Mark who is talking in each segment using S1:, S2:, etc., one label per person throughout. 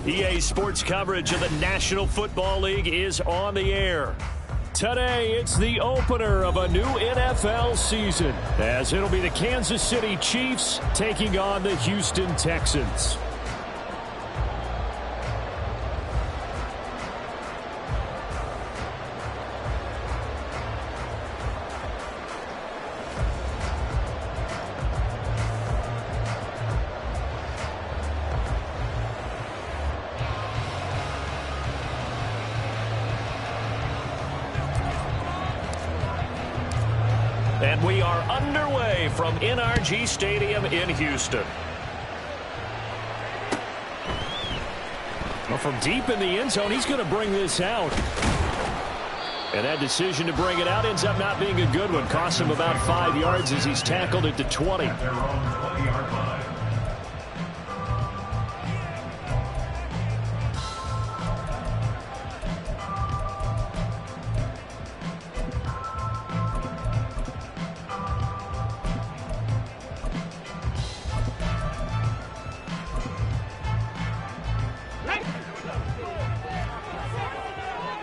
S1: EA Sports coverage of the National Football League is on the air. Today, it's the opener of a new NFL season, as it'll be the Kansas City Chiefs taking on the Houston Texans. And we are underway from NRG Stadium in Houston. Well, from deep in the end zone, he's going to bring this out. And that decision to bring it out ends up not being a good one. Costs him about 5 yards as he's tackled at the 20.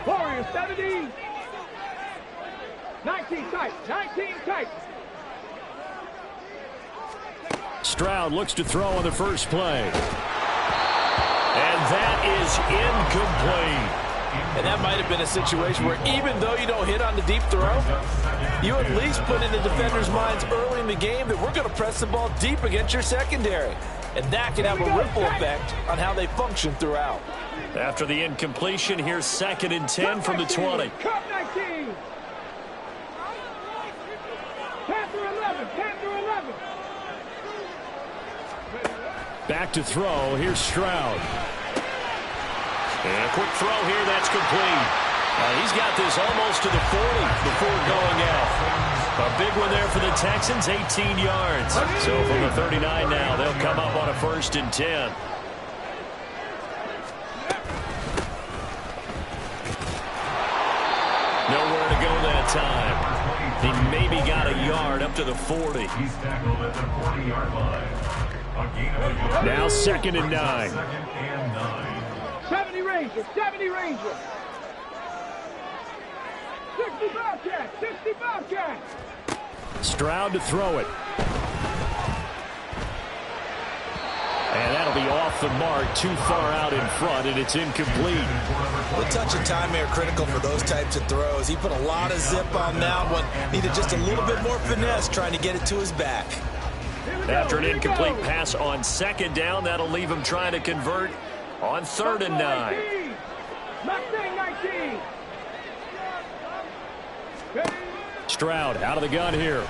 S2: Warriors 17. 19 tight. 19 tight.
S1: Stroud looks to throw on the first play. And that is incomplete.
S3: And that might have been a situation where even though you don't hit on the deep throw, you at least put in the defenders' minds early in the game that we're going to press the ball deep against your secondary. And that can have a ripple effect on how they function throughout.
S1: After the incompletion, here's 2nd and 10 from the 20.
S2: Cup 19. 10 through 11. 10 through 11.
S1: Back to throw. Here's Stroud. And a quick throw here. That's complete. He's got this almost to the 40 before going out. A big one there for the Texans, 18 yards. So from the 39 now, they'll come up on a 1st and 10. Nowhere to go that time. He maybe got a yard up to the 40.
S4: He's tackled at the 40-yard line.
S1: Now 2nd and 9.
S2: 70 Rangers. 70 Rangers. 60 Bobcats. 60 Bobcats.
S1: Stroud to throw it. And that'll be off the mark, too far out in front, and it's incomplete.
S5: The touch and time are critical for those types of throws. He put a lot of zip on that one. Needed just a little bit more finesse trying to get it to his back.
S1: After an incomplete pass on 2nd down, that'll leave him trying to convert on 3rd and 9.
S2: Mustang 19.
S1: Stroud out of the gun here.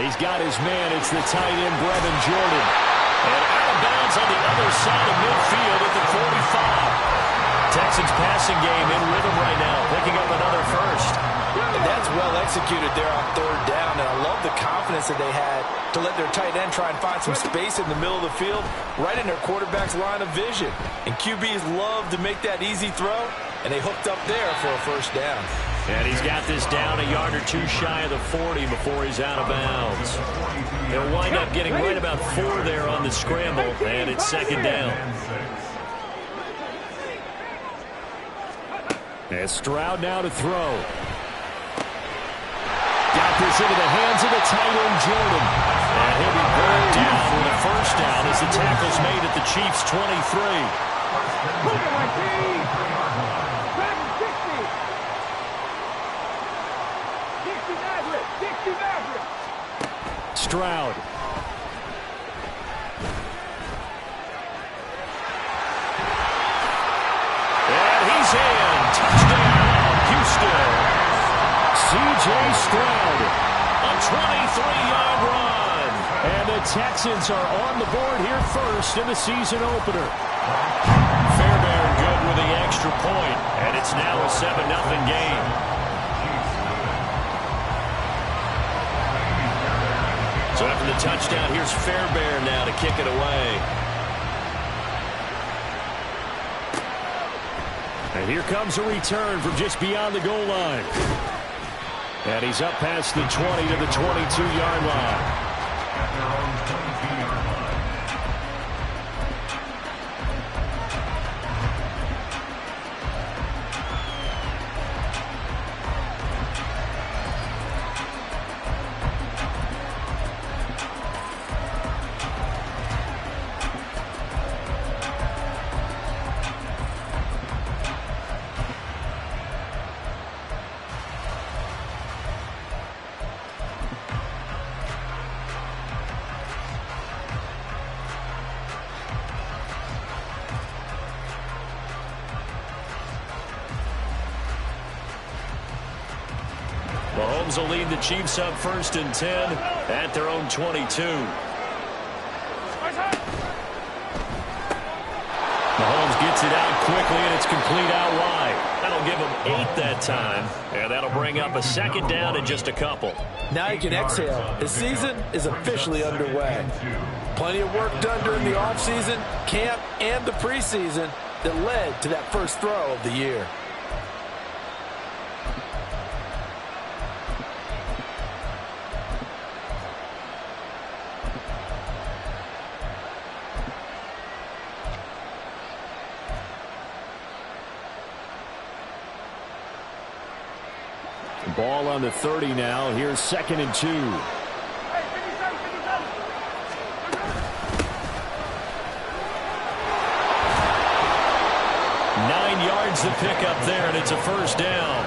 S1: He's got his man. It's the tight end, Brevin Jordan. And out of bounds on the other side of midfield at the 45. Texans passing game in rhythm right now, picking up another first.
S3: And that's well executed there on 3rd down. And I love the confidence that they had to let their tight end try and find some space in the middle of the field, right in their quarterback's line of vision. And QBs love to make that easy throw, and they hooked up there for a 1st down.
S1: And he's got this down a yard or 2 shy of the 40 before he's out of bounds. He'll wind up getting right about 4 there on the scramble, and it's 2nd down. And Stroud now to throw. Got this into the hands of the tight end, Jordan. And he'll be brought down with a 1st down as the tackle's made at the Chiefs' 23. Stroud. And he's in. Touchdown, Houston. C.J. Stroud, a 23-yard run. And the Texans are on the board here first in the season opener. Fairbairn good with the extra point, and it's now a 7-0 game. So after the touchdown, here's Fairbairn now to kick it away. And here comes a return from just beyond the goal line. And he's up past the 20 to the 22-yard line. Mahomes will lead the Chiefs up 1st and 10 at their own 22. Mahomes gets it out quickly, and it's complete out wide. That'll give him 8 that time, and that'll bring up a 2nd down in just a couple.
S3: Now you can exhale. The season is officially underway. Plenty of work done during the offseason, camp, and the preseason that led to that first throw of the year.
S1: Ball on the 30 now. Here's 2nd and 2.
S2: 9
S1: yards to pick up there, and it's a 1st down.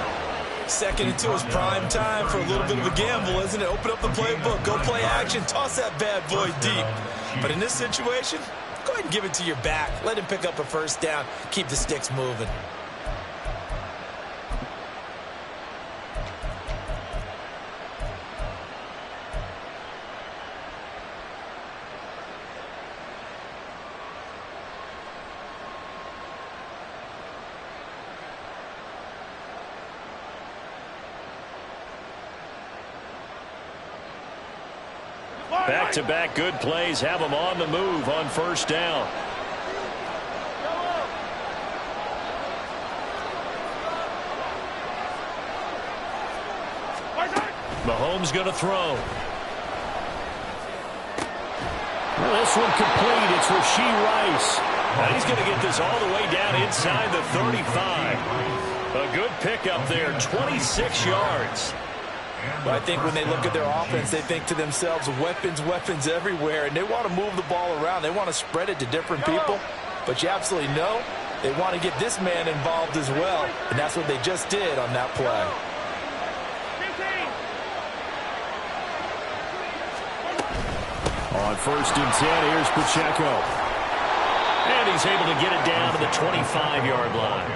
S5: 2nd and 2 is prime time for a little bit of a gamble, isn't it? Open up the playbook, go play action, toss that bad boy deep. But in this situation, go ahead and give it to your back. Let him pick up a 1st down, keep the sticks moving.
S1: Back-to-back good plays have them on the move on 1st down. Mahomes going to throw. Well, this one complete. It's Rashee Rice. And he's going to get this all the way down inside the 35. A good pickup there, 26 yards.
S3: But I think when they look at their offense, they think to themselves, weapons, weapons everywhere, and they want to move the ball around. They want to spread it to different people. But you absolutely know they want to get this man involved as well, and that's what they just did on that play.
S1: On 1st and 10, here's Pacheco. And he's able to get it down to the 25-yard line.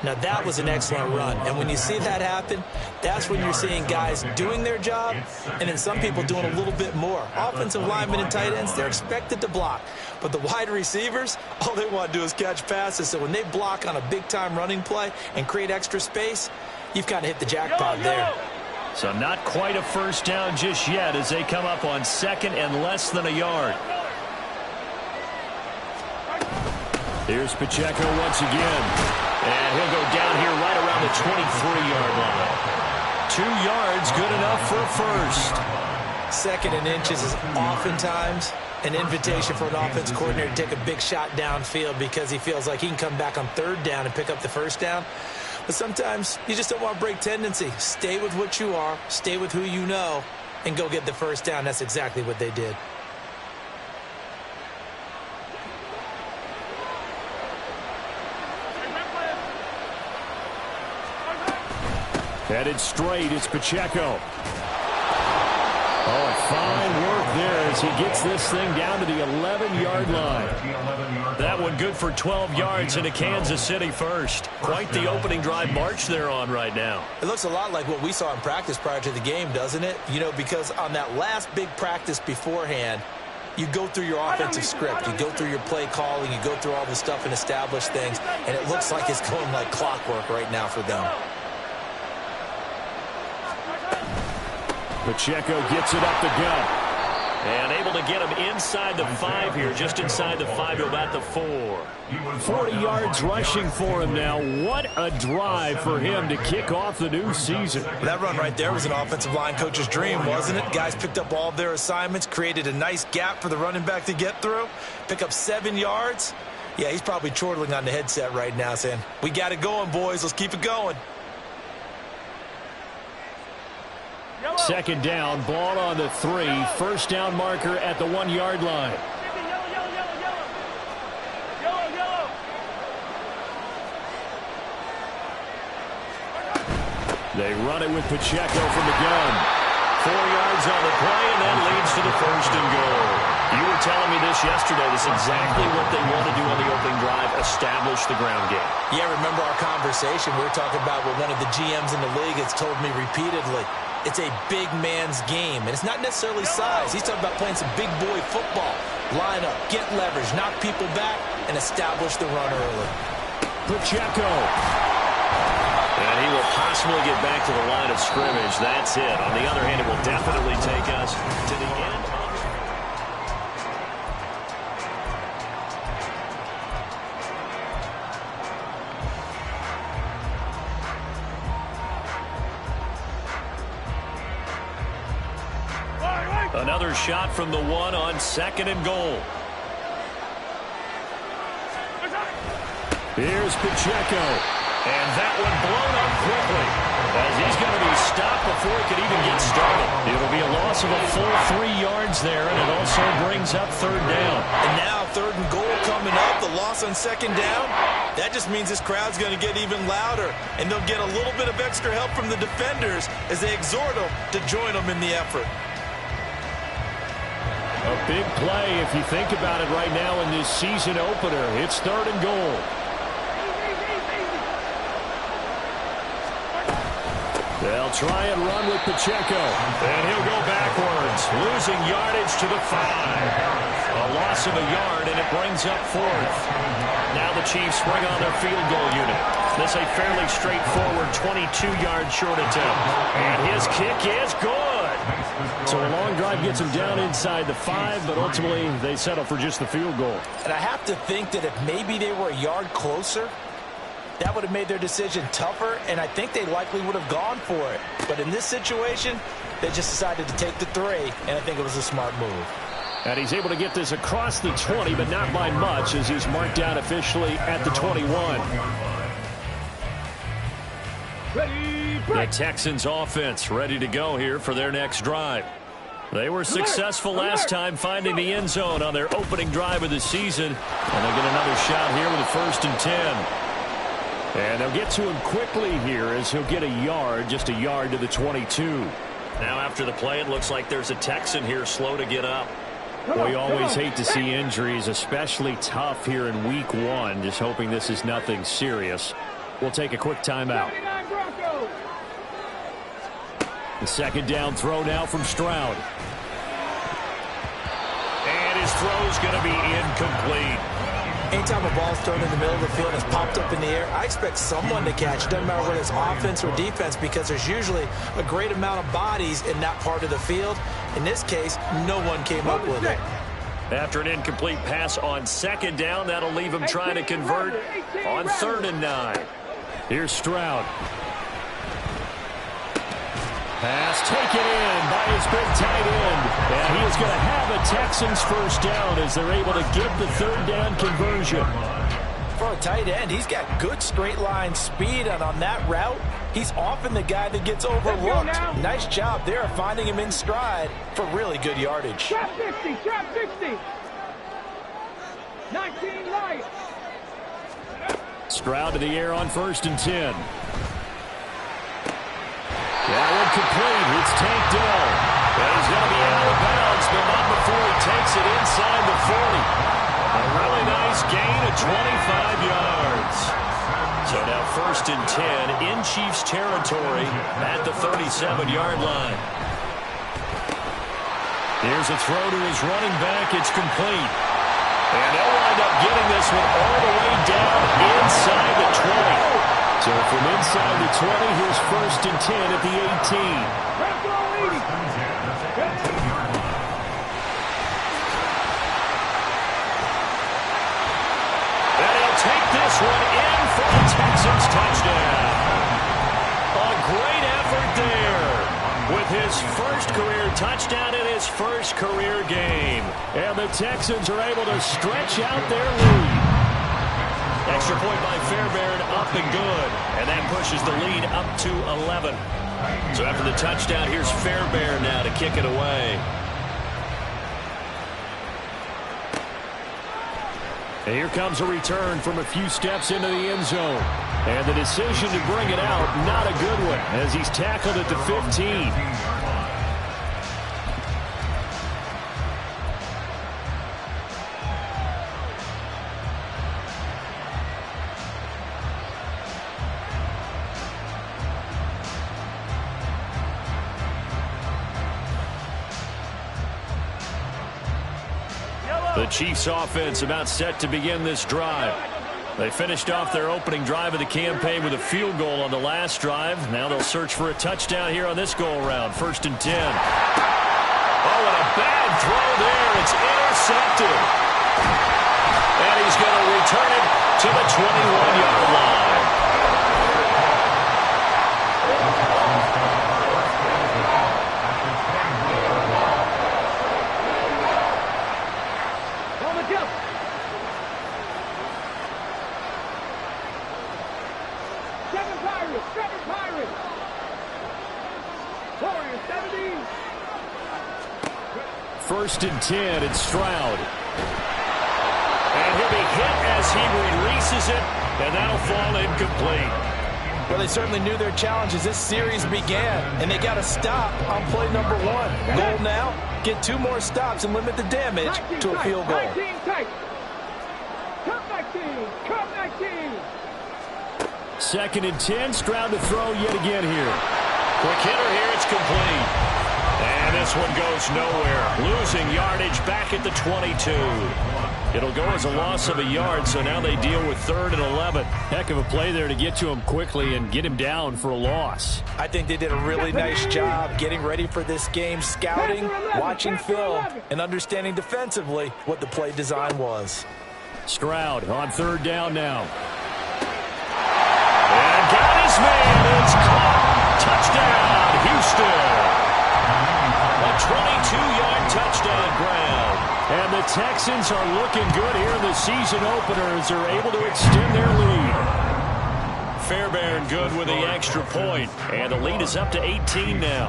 S5: Now, that was an excellent run. And when you see that happen, that's when you're seeing guys doing their job and then some people doing a little bit more. Offensive linemen and tight ends, they're expected to block. But the wide receivers, all they want to do is catch passes. So when they block on a big-time running play and create extra space, you've kind of hit the jackpot there.
S1: So not quite a 1st down just yet as they come up on 2nd and less than a yard. Here's Pacheco once again. And he'll go down here right around the 23-yard line. 2 yards, good enough for a 1st.
S5: 2nd and inches is oftentimes an invitation for an offense coordinator to take a big shot downfield because he feels like he can come back on 3rd down and pick up the 1st down. But sometimes you just don't want to break tendency. Stay with what you are, stay with who you know, and go get the 1st down. That's exactly what they did.
S1: Headed straight, it's Pacheco. Oh, fine work there as he gets this thing down to the 11-yard line. That one good for 12 yards into Kansas City 1st. Quite the opening drive march they're on right now.
S5: It looks a lot like what we saw in practice prior to the game, doesn't it? You know, because on that last big practice beforehand, you go through your offensive script, you go through your play calling, you go through all the stuff and establish things, and it looks like it's going like clockwork right now for them.
S1: Pacheco gets it up the gut. And able to get him inside the 5 here, just inside the 5 to about the 4. 40 yards rushing for him now. What a drive for him to kick off the new season.
S5: That run right there was an offensive line coach's dream, wasn't it? Guys picked up all of their assignments, created a nice gap for the running back to get through, pick up 7 yards. Yeah, he's probably chortling on the headset right now saying, we got it going, boys. Let's keep it going.
S1: 2nd down, ball on the 3. 1st down marker at the 1-yard line. They run it with Pacheco from the gun. 4 yards on the play, and that leads to the 1st and goal. You were telling me this yesterday. This is exactly what they want to do on the opening drive, establish establish the ground game.
S5: Yeah, remember our conversation? We were talking about what one of the GMs in the league has told me repeatedly. It's a big man's game, and it's not necessarily size. He's talking about playing some big boy football. Line up, get leverage, knock people back, and establish the run early.
S1: Pacheco. And he will possibly get back to the line of scrimmage. That's it. On the other hand, it will definitely take us to the end. Another shot from the one on 2nd and goal. Here's Pacheco. And that one blown up quickly, as he's going to be stopped before he could even get started. It'll be a loss of a full 3 yards there, and it also brings up 3rd down.
S5: And now 3rd and goal coming up, the loss on 2nd down. That just means this crowd's going to get even louder, and they'll get a little bit of extra help from the defenders as they exhort them to join them in the effort.
S1: A big play if you think about it right now in this season opener. It's 3rd and goal. They'll try and run with Pacheco. And he'll go backwards, losing yardage to the 5. A loss of a yard, and it brings up 4th. Now the Chiefs bring on their field goal unit. This is a fairly straightforward 22-yard short attempt. And his kick is good. So a long drive gets him down inside the 5, but ultimately they settle for just the field goal.
S5: And I have to think that if maybe they were a yard closer, that would have made their decision tougher, and I think they likely would have gone for it. But in this situation, they just decided to take the 3, and I think it was a smart move.
S1: And he's able to get this across the 20, but not by much, as he's marked down officially at the 21. The Texans offense ready to go here for their next drive. They were successful last time finding the end zone on their opening drive of the season, and they get another shot here with a 1st and 10. And they'll get to him quickly here as he'll get a yard, just a yard to the 22. Now after the play, it looks like there's a Texan here slow to get up. We always hate to see injuries, especially tough here in week 1. Just hoping this is nothing serious. We'll take a quick timeout. The 2nd down throw now from Stroud. And his throw's going to be incomplete.
S5: Anytime a ball's thrown in the middle of the field and it's popped up in the air, I expect someone to catch it. Doesn't matter whether it's offense or defense, because there's usually a great amount of bodies in that part of the field. In this case, no one came up with it.
S1: After an incomplete pass on 2nd down, that'll leave him trying to convert on 3rd and 9. Here's Stroud. Pass taken in by his big tight end. And he is going to have a Texans 1st down as they're able to get the 3rd down conversion.
S5: For a tight end, he's got good straight line speed, and on that route, he's often the guy that gets overlooked. Nice job there of finding him in stride for really good yardage.
S2: Trap 60, trap 60. 19 light.
S1: Stroud to the air on 1st and 10. That one complete. It's Tank Dell. And he's going to be out of bounds, but not before he takes it inside the 40. A really nice gain of 25 yards. So now 1st and 10 in Chiefs territory at the 37-yard line. Here's a throw to his running back. It's complete. And they'll wind up getting this one all the way down inside the 20. So from inside the 20, here's 1st and 10 at the 18. And he'll take this one in for the Texans touchdown. A great effort there with his 1st career touchdown in his 1st career game. And the Texans are able to stretch out their lead. Extra point by Fairbairn, up and good. And that pushes the lead up to 11. So after the touchdown, here's Fairbairn now to kick it away. And here comes a return from a few steps into the end zone. And the decision to bring it out, not a good one, as he's tackled at the 15. The Chiefs offense about set to begin this drive. They finished off their opening drive of the campaign with a field goal on the last drive. Now they'll search for a touchdown here on this go-around. 1st and 10. Oh, and a bad throw there. It's intercepted. And he's going to return it to the 21-yard line.
S2: On the jump. Seven Pirates. Warriors 17.
S1: 1st and 10, it's Stroud. And he'll be hit as he releases it, and that'll fall incomplete.
S5: Well, they certainly knew their challenge as this series began, and they got to stop on play number 1. Goal now, get 2 more stops and limit the damage to a field goal.
S2: 19 tight. Come 19.
S1: 2nd and 10, Stroud to throw yet again here. Quick hitter here, it's complete. And this one goes nowhere. Losing yardage back at the 22. It'll go as a loss of a yard, so now they deal with 3rd and 11. Heck of a play there to get to him quickly and get him down for a loss.
S5: I think they did a really nice job getting ready for this game, scouting, watching film, and understanding defensively what the play design was.
S1: Stroud on 3rd down now. And got his man. It's caught. Touchdown, Houston. A 22-yard touchdown grab. And the Texans are looking good here in the season opener as they're able to extend their lead. Fairbairn good with the extra point. And the lead is up to 18 now.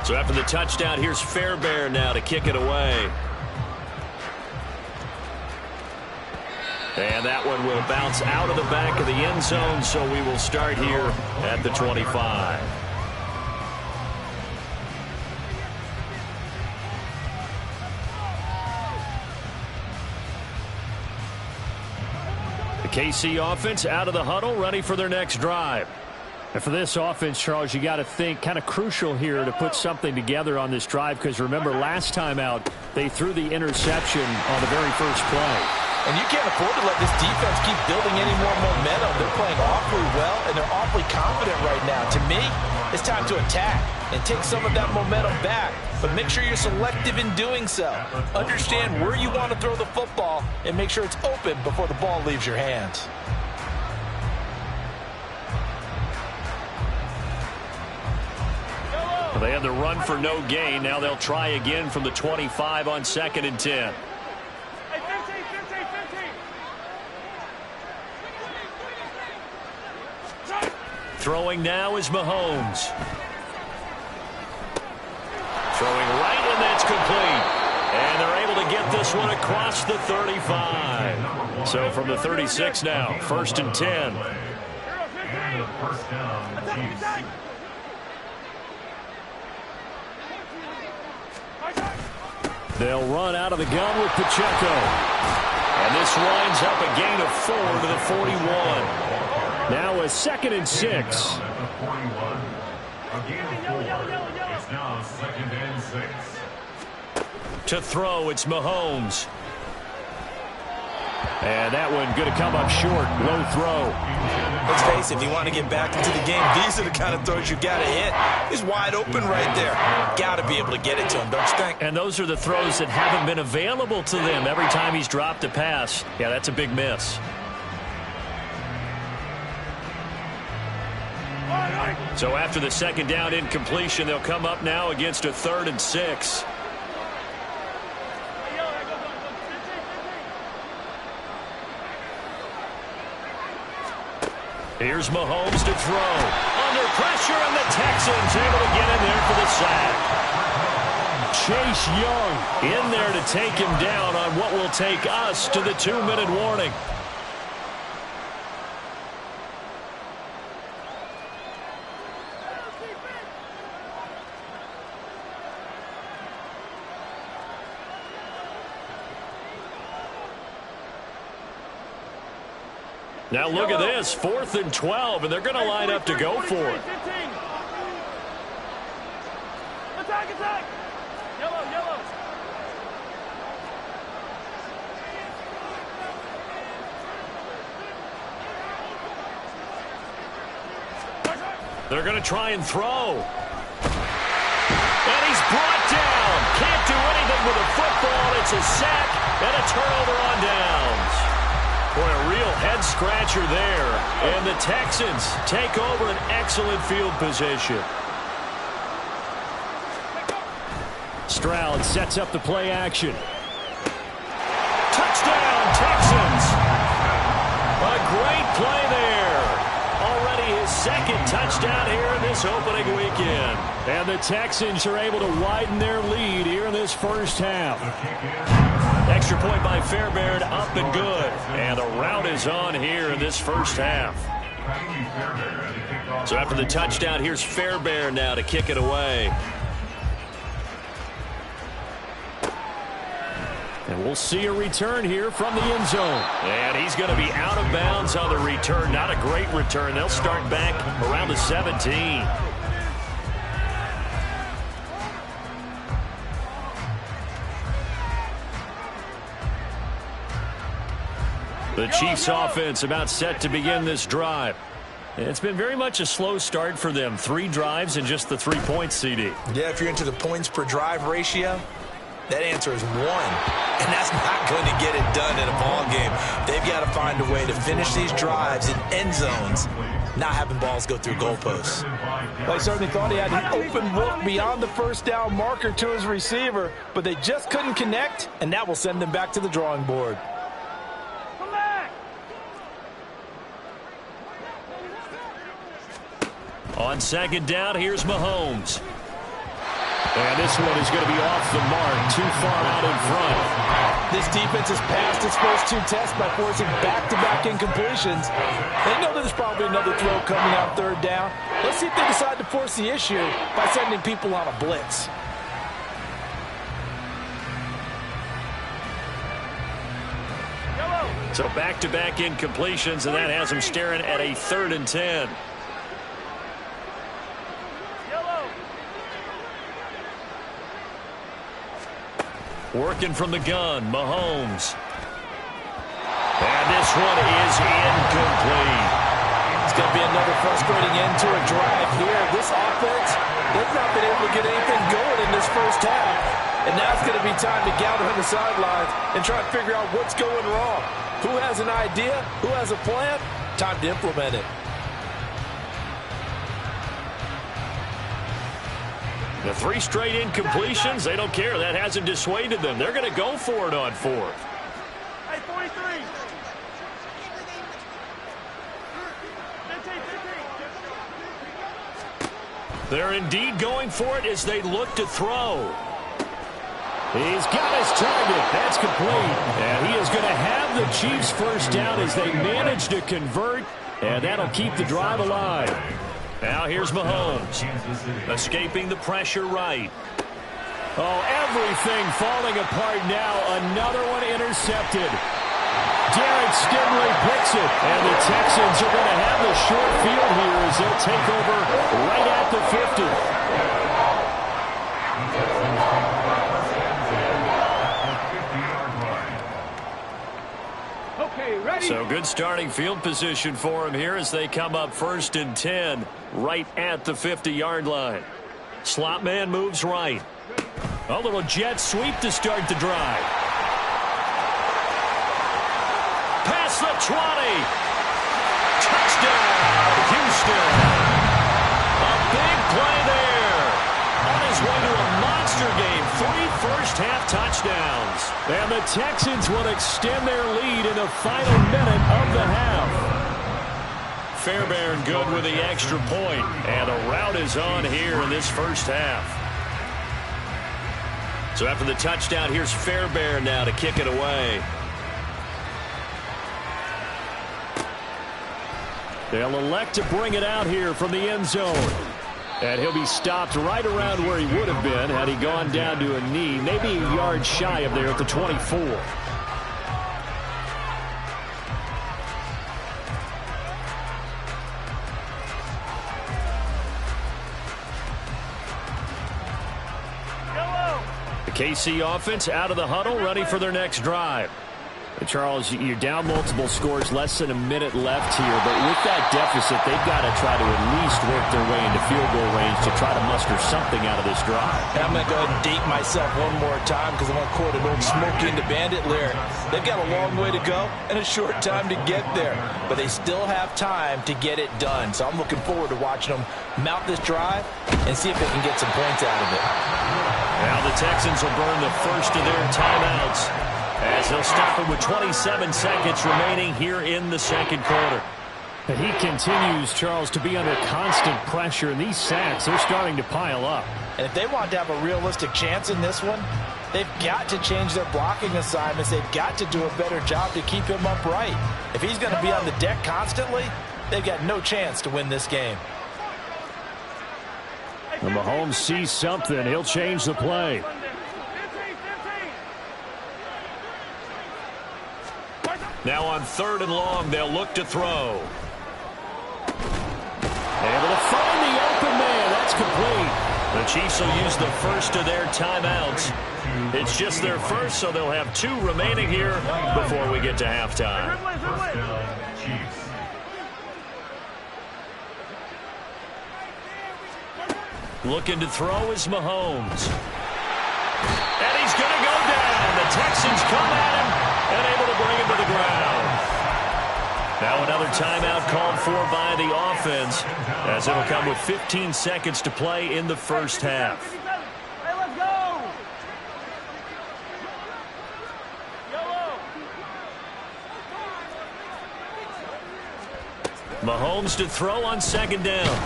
S1: So after the touchdown, here's Fairbairn now to kick it away. And that one will bounce out of the back of the end zone, so we will start here at the 25. The KC offense out of the huddle, ready for their next drive. And for this offense, Charles, you got to think kind of crucial here to put something together on this drive, because remember last time out they threw the interception on the very first play.
S5: And you can't afford to let this defense keep building any more momentum. They're playing awfully well, and they're awfully confident right now. To me, it's time to attack and take some of that momentum back. But make sure you're selective in doing so. Understand where you want to throw the football and make sure it's open before the ball leaves your hands.
S1: Well, they had the run for no gain. Now they'll try again from the 25 on 2nd and 10. Throwing now is Mahomes. Throwing right, and that's complete. And they're able to get this one across the 35. So from the 36 now, 1st and 10.
S4: And first down, Chiefs.
S1: They'll run out of the gun with Pacheco. And this winds up a gain of 4 to the 41. Now a 2nd and 6.
S4: A gain of 4. It's now 2nd and 6.
S1: To throw, it's Mahomes. And that one going to come up short. Low throw.
S5: Let's face it, if you want to get back into the game, these are the kind of throws you got to hit. He's wide open right there. Got to be able to get it to him, don't you think?
S1: And those are the throws that haven't been available to them every time he's dropped a pass. Yeah, that's a big miss. So after the 2nd down incompletion, they'll come up now against a 3rd and 6. Here's Mahomes to throw. Under pressure, and the Texans able to get in there for the sack. Chase Young in there to take him down on what will take us to the 2-minute warning. Now look at this, 4th and 12, and they're going to line up to go for it.
S2: Attack, attack! Yellow, yellow.
S1: They're going to try and throw. And he's brought down. Can't do anything with a football. It's a sack and a turnover on downs. Boy, a real head-scratcher there. And the Texans take over an excellent field position. Stroud sets up the play action. Touchdown, Texans. A great play there. Already his second touchdown here in this opening weekend. And the Texans are able to widen their lead here in this first half. Extra point by Fairbairn, up and good. And a rout is on here in this first half. So after the touchdown, here's Fairbairn now to kick it away. And we'll see a return here from the end zone. And he's going to be out of bounds on the return. Not a great return. They'll start back around the 17. The Chiefs offense about set to begin this drive. It's been very much a slow start for them. 3 drives and just the 3 points, CD.
S3: Yeah, if you're into the points per drive ratio, that answer is 1. And that's not going to get it done in a ball game. They've got to find a way to finish these drives in end zones, not having balls go through goalposts.
S6: Well, he certainly thought he had an open look beyond the first down marker to his receiver, but they just couldn't connect, and that will send them back to the drawing board.
S2: Come back.
S1: On second down, here's Mahomes. And this one is going to be off the mark, too far out in front.
S6: This defense has passed its first 2 tests by forcing back-to-back incompletions. They know that there's probably another throw coming out third down. Let's see if they decide to force the issue by sending people on a blitz.
S1: So back-to-back incompletions, and that has them staring at a 3rd and 10. Working from the gun, Mahomes. And this one is incomplete.
S6: It's going to be another frustrating end to a drive here. This offense, they've not been able to get anything going in this first half. And now it's going to be time to gather on the sidelines and try to figure out what's going wrong. Who has an idea? Who has a plan? Time to implement it.
S1: The 3 straight incompletions, they don't care. That hasn't dissuaded them. They're going to go for it on 4th.
S2: Hey, 43. 15.
S1: They're indeed going for it as they look to throw. He's got his target. That's complete. And he is going to have the Chiefs first down as they manage to convert. And that'll keep the drive alive. Now here's Mahomes, escaping the pressure right. Oh, everything falling apart now. Another one intercepted. Derek Stingley picks it, and the Texans are going to have the short field here as they'll take over right at the 50.
S2: Okay, ready.
S1: So good starting field position for him here as they come up 1st and 10 right at the 50-yard line. Slot man moves right. A little jet sweep to start the drive. Past the 20. Touchdown, Houston. A big play there. On his way to a monster game. 3 first-half touchdowns. And the Texans will extend their lead in the final minute of the half. Fairbairn good with the extra point. And a rout is on here in this first half. So after the touchdown, here's Fairbairn now to kick it away. They'll elect to bring it out here from the end zone. And he'll be stopped right around where he would have been had he gone down to a knee, maybe a yard shy of there at the 24. The KC offense out of the huddle, ready for their next drive. Charles, you're down multiple scores, less than a minute left here, but with that deficit, they've got to try to at least work their way into field goal range to try to muster something out of this drive.
S6: And I'm going to go ahead and date myself one more time because I want to quote an old Smokey and the Bandit lyric. They've got a long way to go and a short time to get there, but they still have time to get it done. So I'm looking forward to watching them mount this drive and see if they can get some points out of it.
S1: Now the Texans will burn the first of their timeouts, as they'll stop it with 27 seconds remaining here in the second quarter. And he continues, Charles, to be under constant pressure, and these sacks, they're starting to pile up.
S6: And if they want to have a realistic chance in this one, they've got to change their blocking assignments. They've got to do a better job to keep him upright. If he's going to be on the deck constantly, they've got no chance to win this game.
S1: And Mahomes sees something. He'll change the play. Now on 3rd and long, they'll look to throw. Able to find the open man. That's complete. The Chiefs will use the first of their timeouts. It's just their first, so they'll have 2 remaining here before we get to halftime. Looking to throw is Mahomes. And he's going to go down. The Texans come at him and able to bring him to the ground. Now another timeout called for by the offense, as it'll come with 15 seconds to play in the first half.
S2: Hey, let's go! Yellow!
S1: Mahomes to throw on 2nd down.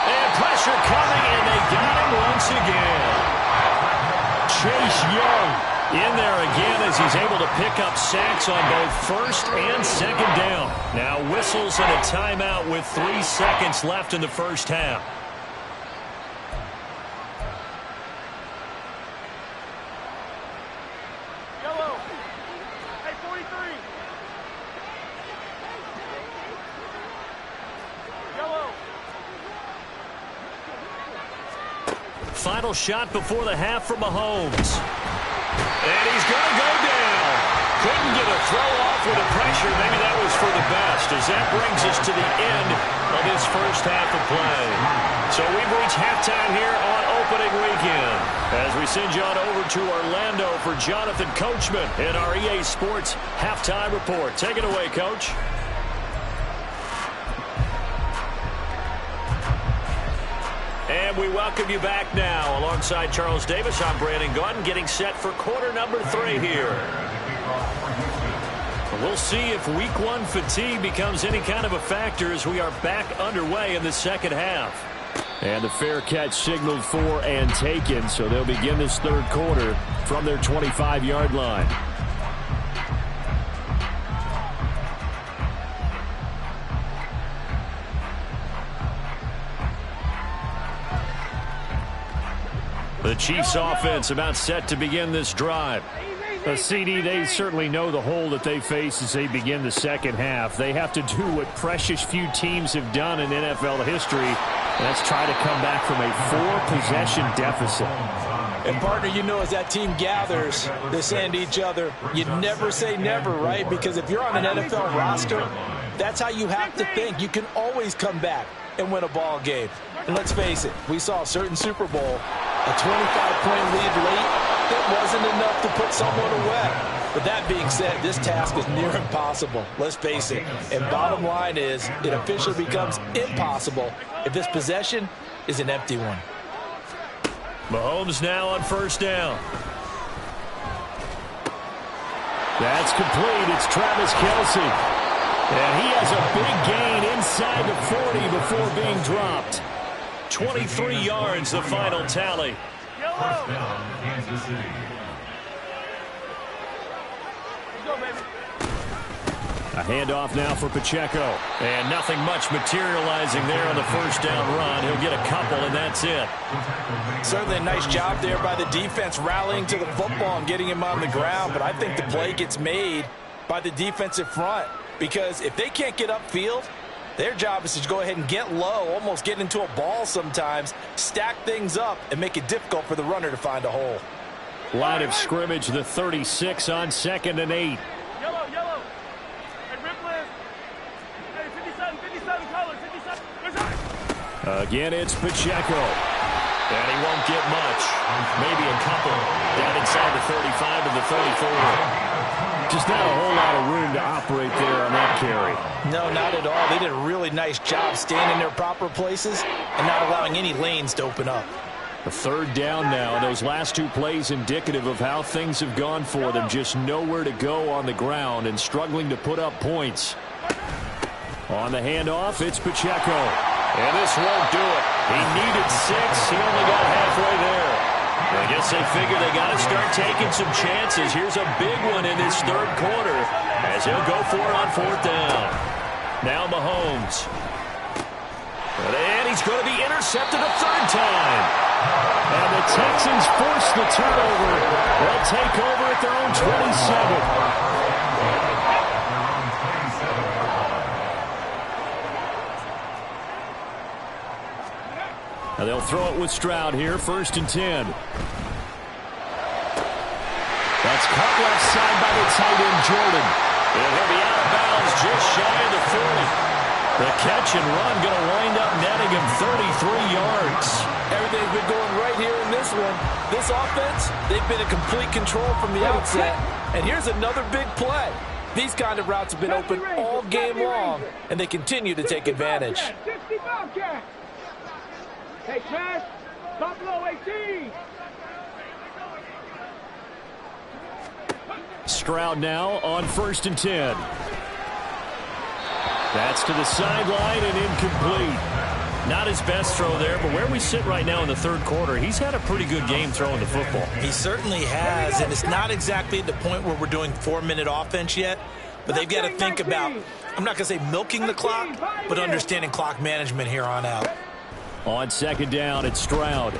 S1: And pressure coming, and they got him once again. Chase Young in there again as he's able to pick up sacks on both 1st and 2nd down. Now whistles and a timeout with 3 seconds left in the first half.
S2: Yellow! Hey, 43! Yellow!
S1: Final shot before the half for Mahomes. And he's going to go down. Couldn't get a throw off with the pressure. Maybe that was for the best, as that brings us to the end of this first half of play. So we've reached halftime here on opening weekend, as we send you on over to Orlando for Jonathan Coachman in our EA Sports Halftime Report. Take it away, Coach. And we welcome you back now. Alongside Charles Davis, I'm Brandon Gaudin, getting set for quarter number 3 here. We'll see if week 1 fatigue becomes any kind of a factor as we are back underway in the second half. And the fair catch signaled for and taken, so they'll begin this 3rd quarter from their 25-yard line. The Chiefs offense about set to begin this drive. CD, they certainly know the hole that they face as they begin the second half. They have to do what precious few teams have done in NFL history, and that's try to come back from a 4-possession deficit.
S6: And, partner, you know, as that team gathers, they're saying to each other, you never say never, right? Because if you're on an NFL roster, that's how you have to think. You can always come back and win a ball game. And let's face it, we saw a certain Super Bowl, a 25-point lead late. That wasn't enough to put someone away. But that being said, this task is near impossible. Let's face it. And bottom line is, it officially becomes impossible if this possession is an empty one.
S1: Mahomes now on 1st down. That's complete. It's Travis Kelce. And he has a big gain inside the 40 before being dropped. 23 yards, the final tally.
S4: First down, Kansas City.
S2: Let's go, baby.
S1: A handoff now for Pacheco. And nothing much materializing there on the 1st down run. He'll get a couple, and that's it.
S6: Certainly a nice job there by the defense rallying to the football and getting him on the ground. But I think the play gets made by the defensive front. Because if they can't get upfield, their job is to go ahead and get low, almost get into a ball sometimes, stack things up, and make it difficult for the runner to find a hole.
S1: Line of scrimmage, the 36 on 2nd and 8.
S2: Yellow!
S1: Again, it's Pacheco. And he won't get much. Maybe a couple down inside the 35 to the 34. Just not a whole lot of room to operate there on that carry.
S5: No, not at all. They did a really nice job staying in their proper places and not allowing any lanes to open up.
S1: A third down now, and those last two plays indicative of how things have gone for them. Just nowhere to go on the ground and struggling to put up points. On the handoff, it's Pacheco. And this won't do it. He needed 6. He only got halfway there. I guess they figure they got to start taking some chances. Here's a big one in this third quarter as he'll go for it on fourth down. Now Mahomes. And he's going to be intercepted a third time. And the Texans force the turnover. They'll take over at their own 27. Now they'll throw it with Stroud here, 1st and 10. That's caught left side by the tight end, Jordan. And he'll be out of bounds just shy of the 40. The catch and run going to wind up netting him 33 yards.
S6: Everything's been going right here in this one. This offense, they've been in complete control from the outset. And here's another big play. These kind of routes have been open all game long, and they continue to take advantage.
S2: Hey, Trash, Buffalo 18.
S1: Stroud now on 1st and 10. That's to the sideline and incomplete. Not his best throw there, but where we sit right now in the third quarter, he's had a pretty good game throwing the football.
S5: He certainly has, and it's not exactly at the point where we're doing 4-minute offense yet, but they've got to think about, I'm not going to say milking the clock, but understanding clock management here on out.
S1: On 2nd down, it's Stroud.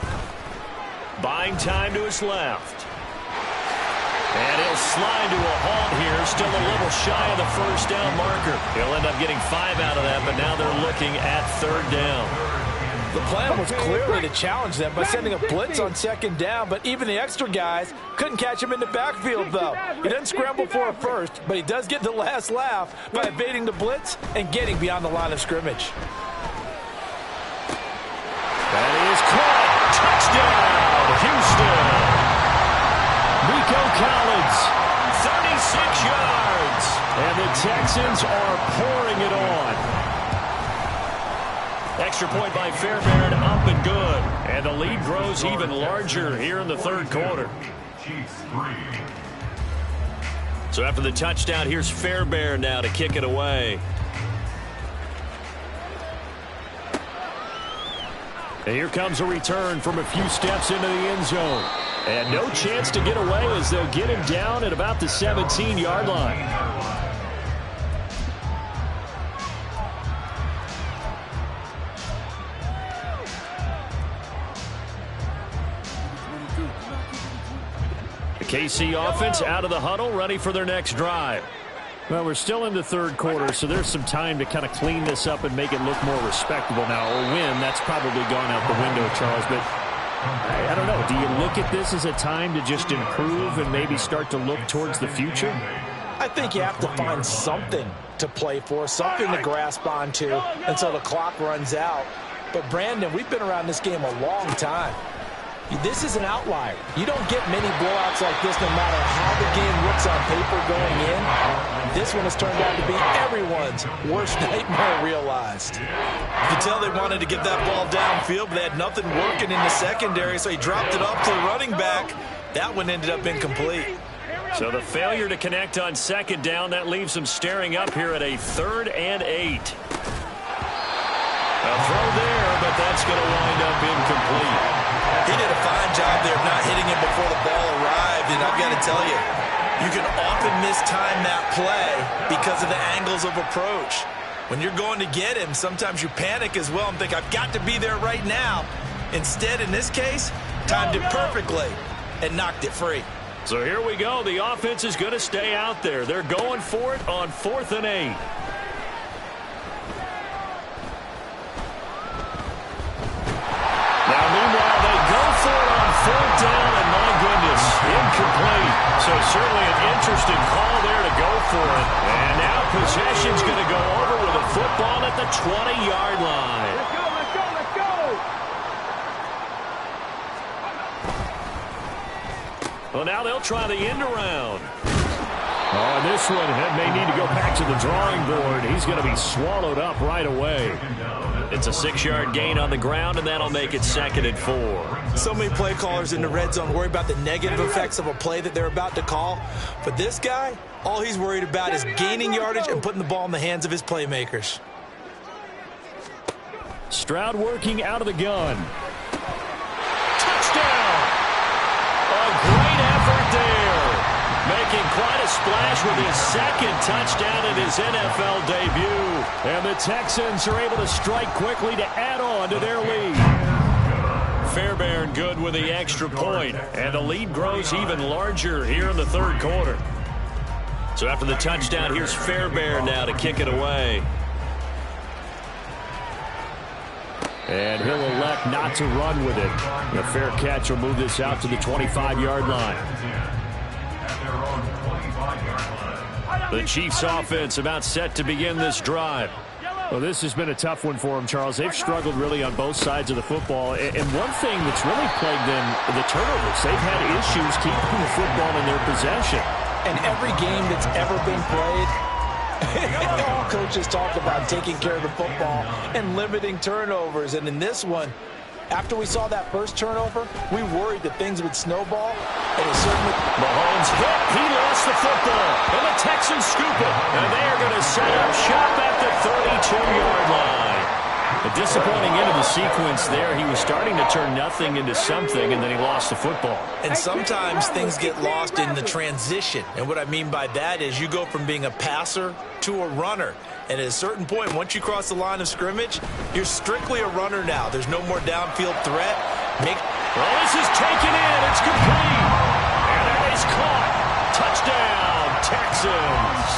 S1: Buying time to his left. And he'll slide to a halt here, still a little shy of the 1st down marker. He'll end up getting 5 out of that, but now they're looking at 3rd down.
S6: The plan was clearly to challenge them by sending a blitz on 2nd down, but even the extra guys couldn't catch him in the backfield, though. He doesn't scramble for a first, but he does get the last laugh by evading the blitz and getting beyond the line of scrimmage.
S1: That is caught. Touchdown, Houston. Nico Collins, 36 yards. And the Texans are pouring it on. Extra point by Fairbairn, up and good. And the lead grows even larger here in the third quarter. So after the touchdown, here's Fairbairn now to kick it away. And here comes a return from a few steps into the end zone. And no chance to get away as they'll get him down at about the 17-yard line. The KC offense out of the huddle, ready for their next drive. Well, we're still in the third quarter, so there's some time to kind of clean this up and make it look more respectable now. A win, that's probably gone out the window, Charles, but I don't know. Do you look at this as a time to just improve and maybe start to look towards the future?
S5: I think you have to find something to play for, something to grasp onto until the clock runs out. But, Brandon, we've been around this game a long time. This is an outlier. You don't get many blowouts like this no matter how the game looks on paper going in. This one has turned out to be everyone's worst nightmare realized. You can tell they wanted to get that ball downfield, but they had nothing working in the secondary, so he dropped it off to the running back. That one ended up incomplete.
S1: So the failure to connect on 2nd down, that leaves them staring up here at a 3rd and 8. A throw there, but that's going to wind up incomplete.
S5: He did a fine job there of not hitting him before the ball arrived, and I've got to tell you, you can often mistime that play because of the angles of approach. When you're going to get him, sometimes you panic as well and think, I've got to be there right now. Instead, in this case, timed it perfectly and knocked it free.
S1: So here we go. The offense is going to stay out there. They're going for it on 4th and 8. Now, meanwhile, they go for it on 4th down, and my goodness, incomplete. So certainly an interesting call there to go for it. And now possession's going to go over with a football at the 20-yard line.
S2: Let's go, let's go, let's go.
S1: Well, now they'll try the end around. Oh, and this one may need to go back to the drawing board. He's going to be swallowed up right away. It's a 6-yard gain on the ground, and that'll make it 2nd and 4.
S5: So many play callers in the red zone worry about the negative effects of a play that they're about to call. But this guy, all he's worried about is gaining yardage and putting the ball in the hands of his playmakers.
S1: Stroud working out of the gun. Touchdown! A great effort there. Making quite a splash with his 2nd touchdown in his NFL debut. And the Texans are able to strike quickly to add on to their lead. Fairbairn good with the extra point. And the lead grows even larger here in the 3rd quarter. So after the touchdown, here's Fairbairn now to kick it away. And he'll elect not to run with it. A fair catch will move this out to the 25-yard line. The Chiefs offense about set to begin this drive. Well, this has been a tough one for them, Charles. They've struggled really on both sides of the football. And one thing that's really plagued them, the turnovers. They've had issues keeping the football in their possession.
S5: And every game that's ever been played, all coaches talk about taking care of the football and limiting turnovers. And in this one, after we saw that first turnover, we worried that things would snowball. And it certainly...
S1: Mahomes hit. He lost the football. And the Texans scoop it. And they are going to set up shop at the 32-yard line. A disappointing end of the sequence there. He was starting to turn nothing into something, and then he lost the football.
S5: And sometimes things get lost in the transition. And what I mean by that is you go from being a passer to a runner. And at a certain point, once you cross the line of scrimmage, you're strictly a runner now. There's no more downfield threat.
S1: Well, this is taken in. It's complete. And that is caught. Touchdown, Texans.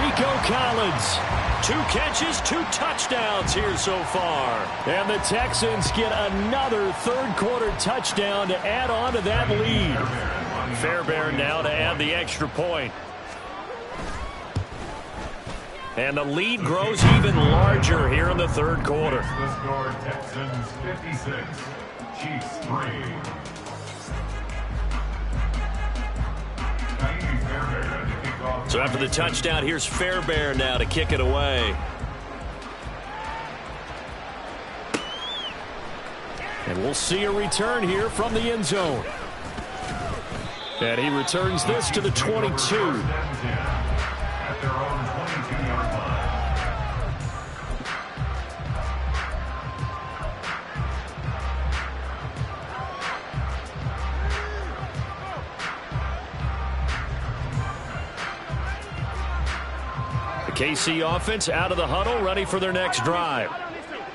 S1: Nico Collins. 2 catches, 2 touchdowns here so far. And the Texans get another 3rd quarter touchdown to add on to that lead. Fairbairn now to add the extra point. And the lead grows even larger here in the 3rd quarter.
S4: The score, Texans 56, Chiefs 3.
S1: So after the touchdown, here's Fairbairn now to kick it away. And we'll see a return here from the end zone. And he returns this to the 22.
S4: At their own 22-yard line.
S1: KC offense out of the huddle, ready for their next drive.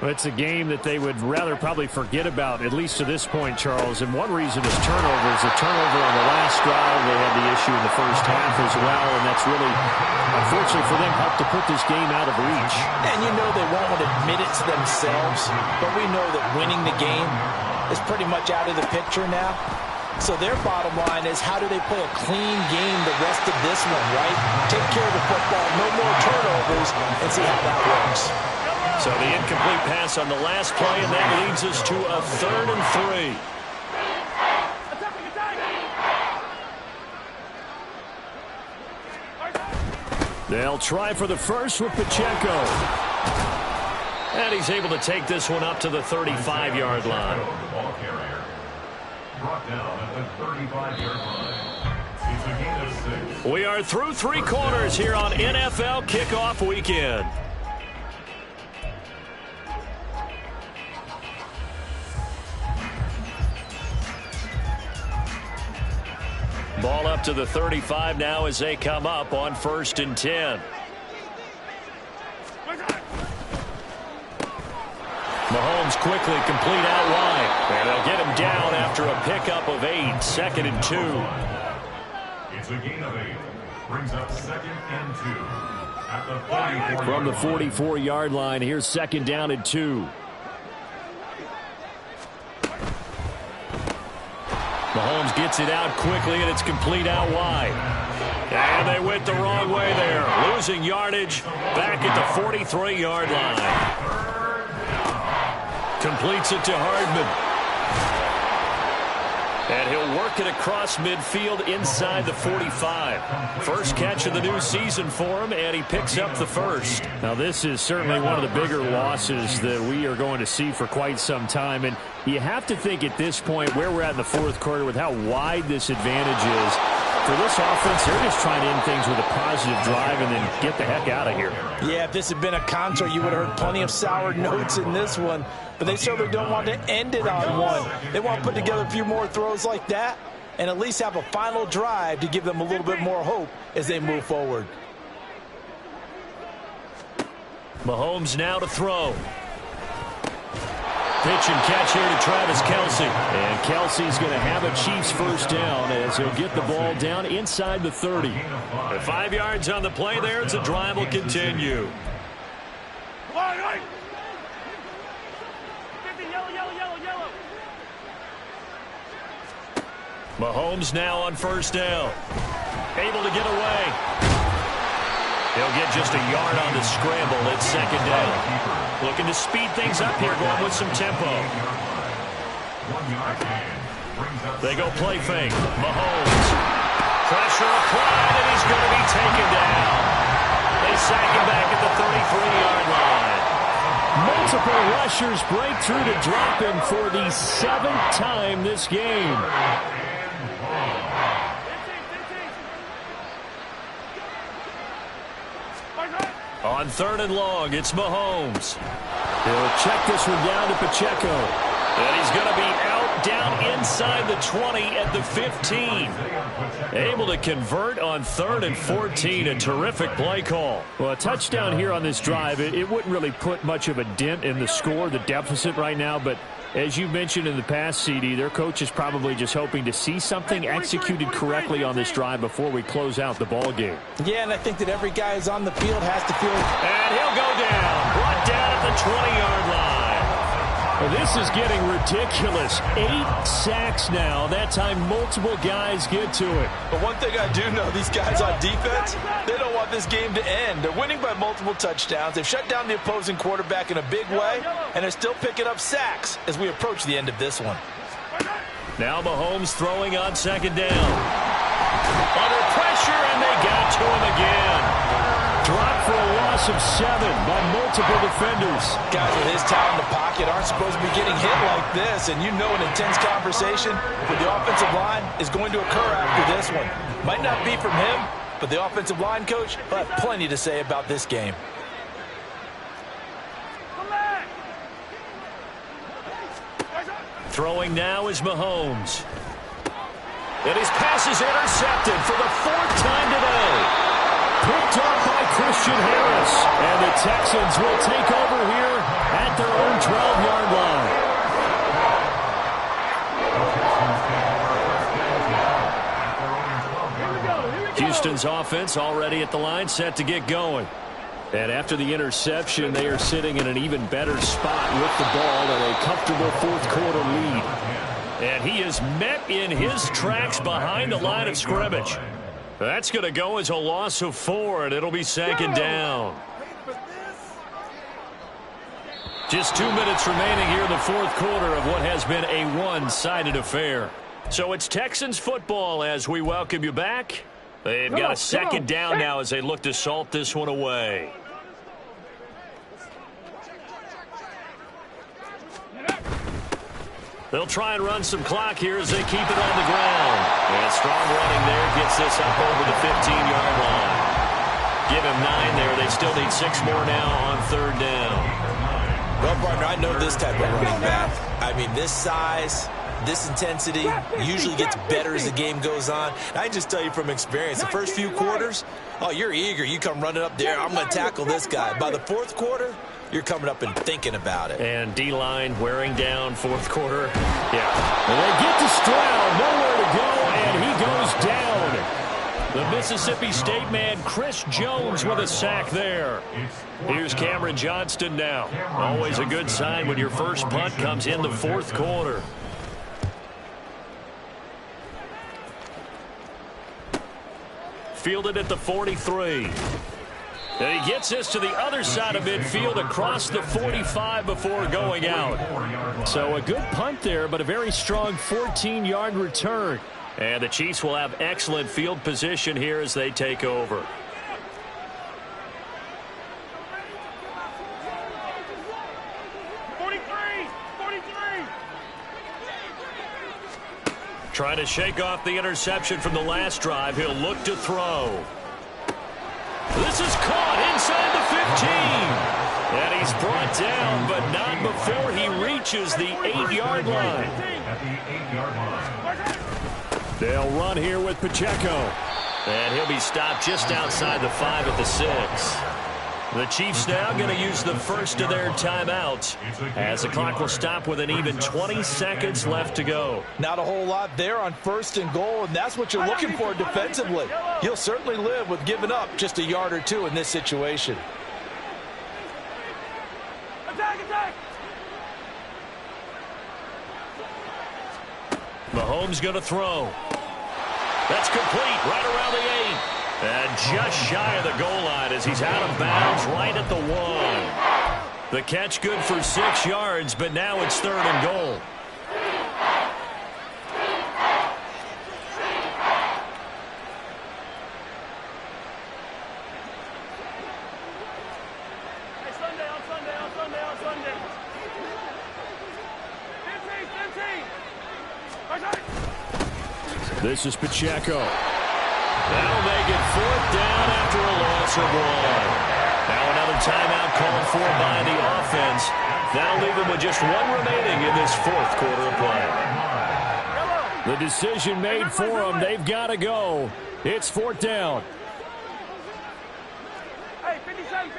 S1: Well, it's a game that they would rather probably forget about, at least to this point, Charles. And one reason is turnovers. The turnover on the last drive, they had the issue in the first half as well, and that's really, unfortunately for them, helped to put this game out of reach.
S5: And you know they won't admit it to themselves, but we know that winning the game is pretty much out of the picture now. So their bottom line is, how do they play a clean game the rest of this one, right? Take care of the football, no more turnovers, and see how that works.
S1: So the incomplete pass on the last play, and that leads us to a 3rd and 3. They'll try for the first with Pacheco. And he's able to take this one up to the 35-yard line.
S4: Brought down at the 35-yard line. It's a gain of 6.
S1: We are through 3 quarters here on NFL Kickoff Weekend. Ball up to the 35 now as they come up on 1st and 10. Mahomes quickly complete out wide. And they'll get him down after a pickup of 8. 2nd and 2.
S4: It's a gain of 8. Brings up 2nd and 2. At the 44.
S1: From the 44-yard line, here's 2nd down and 2. Mahomes gets it out quickly, and it's complete out wide. And they went the wrong way there. Losing yardage back at the 43-yard line. Completes it to Hardman. And he'll work it across midfield inside the 45. First catch of the new season for him, and he picks up the first.
S7: Now, this is certainly one of the bigger losses that we are going to see for quite some time. And you have to think at this point where we're at in the fourth quarter with how wide this advantage is. For this offense, they're just trying to end things with a positive drive and then get the heck out of here.
S5: Yeah, if this had been a contour, you would have heard plenty of sour notes in this one. But they certainly don't want to end it on one. They want to put together a few more throws like that and at least have a final drive to give them a little bit more hope as they move forward.
S1: Mahomes now to throw. Pitch and catch here to Travis Kelce.
S7: And Kelce's going to have a Chiefs first down as he'll get the ball down inside the 30.
S1: The 5 yards on the play there as the drive will continue. Mahomes now on first down. Able to get away. He'll get just a yard on the scramble. It's second down. Looking to speed things up here, going with some tempo. They go play fake. Mahomes. Pressure applied, and he's going to be taken down. They sack him back at the 33-yard line.
S7: Multiple rushers break through to drop him for the 7th time this game.
S1: On third and long, it's Mahomes.
S7: He'll check this one down to Pacheco.
S1: And he's going to be out down inside the 20 at the 15. Able to convert on third and 14. A terrific play call.
S7: Well, a touchdown here on this drive, it wouldn't really put much of a dent in the score, the deficit right now, but as you mentioned in the past, CD, their coach is probably just hoping to see something executed correctly on this drive before we close out the ball game.
S5: Yeah, and I think that every guy who's on the field has to feel...
S1: And he'll go down. Brought down at the 20-yard line.
S7: Well, this is getting ridiculous. 8 sacks now. That time multiple guys get to it.
S6: But one thing I do know, these guys on defense, they don't want this game to end. They're winning by multiple touchdowns. They've shut down the opposing quarterback in a big way, and they're still picking up sacks as we approach the end of this one.
S1: Now Mahomes throwing on second down. Under pressure, and they got to him again.
S7: Dropped for a loss of 7 by multiple defenders.
S6: Guys with his talent in the pocket aren't supposed to be getting hit like this, and you know an intense conversation with the offensive line is going to occur after this one. Might not be from him, but the offensive line coach will have plenty to say about this game.
S1: Throwing now is Mahomes. And his pass is intercepted for the 4th time today.
S7: Picked up by Christian Harris. And the Texans will take over here at their own 12-yard line.
S1: Houston's offense already at the line, set to get going. And after the interception, they are sitting in an even better spot with the ball and a comfortable fourth-quarter lead. And he is met in his tracks behind the line of scrimmage. That's going to go as a loss of 4, and it'll be second down. Just 2 minutes remaining here in the fourth quarter of what has been a one-sided affair. So it's Texans football as we welcome you back. They've got a second down now as they look to salt this one away. They'll try and run some clock here as they keep it on the ground. And strong running there gets this up over the 15-yard line. Give him 9 there. They still need 6 more now on third down.
S5: Well, partner, I know this type of running back. I mean, this size, this intensity usually gets better as the game goes on. I just tell you from experience, the first few quarters, oh, you're eager. You come running up there. I'm going to tackle this guy. By the fourth quarter, you're coming up and thinking about it.
S1: And D-line wearing down fourth quarter. Yeah.
S7: And they get to Stroud. Nowhere to go, and he goes down.
S1: The Mississippi State man, Chris Jones, with a sack there. Here's Cameron Johnston now. Always a good sign when your first punt comes in the fourth quarter. Fielded at the 43.
S7: And he gets this to the other side of midfield across the 45 before going out. So a good punt there, but a very strong 14-yard return. And the Chiefs will have excellent field position here as they take over. Trying to shake off the interception from the last drive. He'll look to throw. This is caught inside the 15. And he's brought down, but not before he reaches the 8-yard line. They'll run here with Pacheco. And he'll be stopped just outside the 5 at the 6. The Chiefs now going to use the first of their timeouts as the clock will stop with an even 20 seconds left to go.
S3: Not a whole lot there on 1st and goal, and that's what you're looking for defensively. He'll certainly live with giving up just a yard or two in this situation.
S2: Attack!
S7: Mahomes going to throw. That's complete right around the 8. And just shy of the goal line as he's out of bounds right at the 1. The catch good for 6 yards, but now it's 3rd and goal. This is Pacheco. That'll make it 4th down after a loss of 1. Now another timeout called for by the offense. That'll leave them with just 1 remaining in this 4th quarter of play. The decision made for them. They've got to go. It's 4th down.
S2: Hey, 57.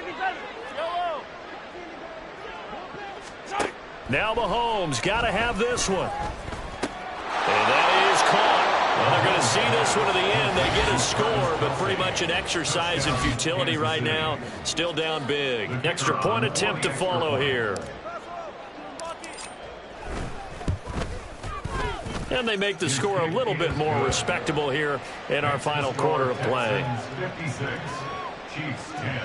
S7: Now Mahomes got to have this one. And that is caught. Well, they're going to see this one to the end. They get a score, but pretty much an exercise in futility right now. Still down big. Extra point attempt to follow here. And they make the score a little bit more respectable here in our final quarter of play.
S4: 56, Chiefs 10.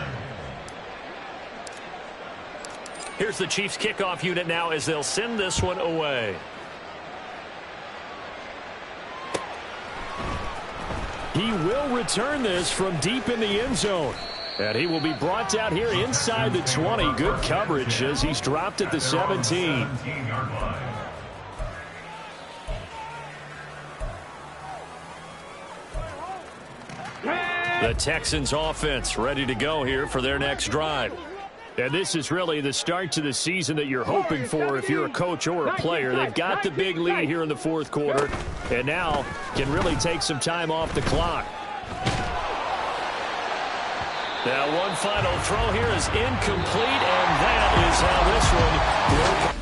S7: Here's the Chiefs kickoff unit now as they'll send this one away. He will return this from deep in the end zone. And he will be brought down here inside the 20. Good coverage as he's dropped at the 17. The Texans offense ready to go here for their next drive. And this is really the start to the season that you're hoping for if you're a coach or a player. They've got the big lead here in the 4th quarter and now can really take some time off the clock. Now one final throw here is incomplete, and that is how this one will